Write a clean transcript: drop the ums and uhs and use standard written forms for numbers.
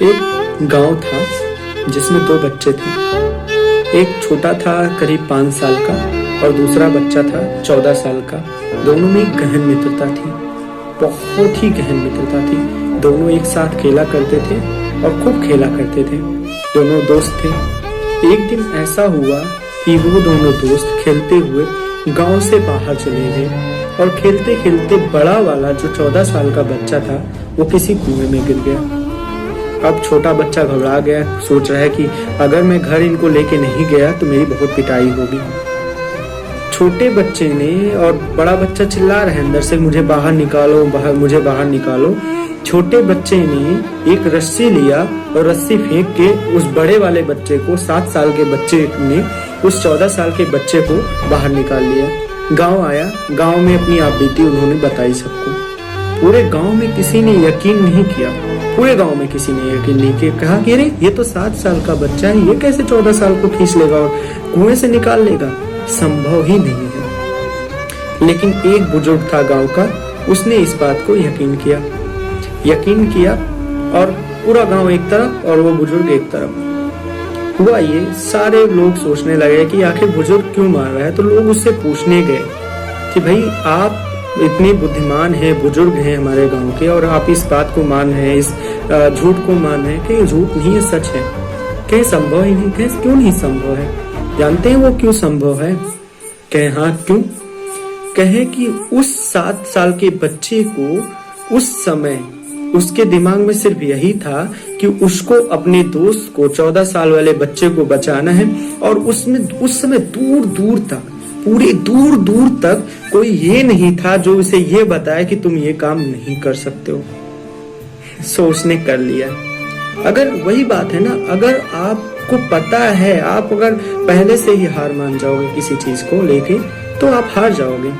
एक गांव था जिसमें दो बच्चे थे। एक छोटा था करीब 5 साल का और दूसरा बच्चा था 14 साल का। दोनों में गहन मित्रता थी, बहुत ही गहन मित्रता थी। दोनों एक साथ खेला करते थे और खूब खेला करते थे। दोनों दोस्त थे। एक दिन ऐसा हुआ कि वो दोनों दोस्त खेलते हुए गांव से बाहर चले गए और खेलते खेलते बड़ा वाला जो 14 साल का बच्चा था वो किसी कुएं में गिर गया। अब छोटा बच्चा घबरा गया, सोच रहा है कि अगर मैं घर इनको लेके नहीं गया तो मेरी बहुत पिटाई होगी। छोटे बच्चे ने और बड़ा बच्चा चिल्ला रहा है अंदर से, मुझे बाहर निकालो, मुझे बाहर निकालो। छोटे बच्चे ने एक रस्सी लिया और रस्सी फेंक के उस बड़े वाले बच्चे को, 7 साल के बच्चे ने उस 14 साल के बच्चे को बाहर निकाल लिया। गांव आया, गांव में अपनी आप बीती उन्होंने बताई सबको। पूरे गांव में किसी ने यकीन नहीं किया, पूरे गांव में किसी ने यकीन नहीं किया। कहा कि अरे ये तो 7 साल का बच्चा है, ये कैसे 14 साल को खींच लेगा और कुएं से निकाल लेगा, संभव ही नहीं है। लेकिन एक बुजुर्ग था गांव का, उसने इस बात को यकीन किया और पूरा गांव एक तरफ और वो बुजुर्ग एक तरफ। हुआ ये, सारे लोग सोचने लगे कि आखिर बुजुर्ग क्यों मार रहा है। तो लोग उससे पूछने गए कि भाई आप इतने बुद्धिमान हैं, बुजुर्ग हैं हमारे गांव के, और आप इस बात को मान रहे हैं, इस झूठ को मान रहे हैं कि झूठ नहीं है, सच है। कहीं संभव ही नहीं, कहीं क्यों नहीं संभव है। जानते हैं वो क्यों संभव है? कहे हाँ क्यों? कहे कि उस 7 साल के बच्चे को उस समय उसके दिमाग में सिर्फ यही था कि उसको अपने दोस्त को, 14 साल वाले बच्चे को बचाना है। और उसमें उस समय दूर दूर तक, पूरे दूर दूर तक कोई ये नहीं था जो उसे ये बताया कि तुम ये काम नहीं कर सकते हो। सो उसने कर लिया। अगर वही बात है ना, अगर आपको पता है, आप अगर पहले से ही हार मान जाओगे किसी चीज को लेके तो आप हार जाओगे।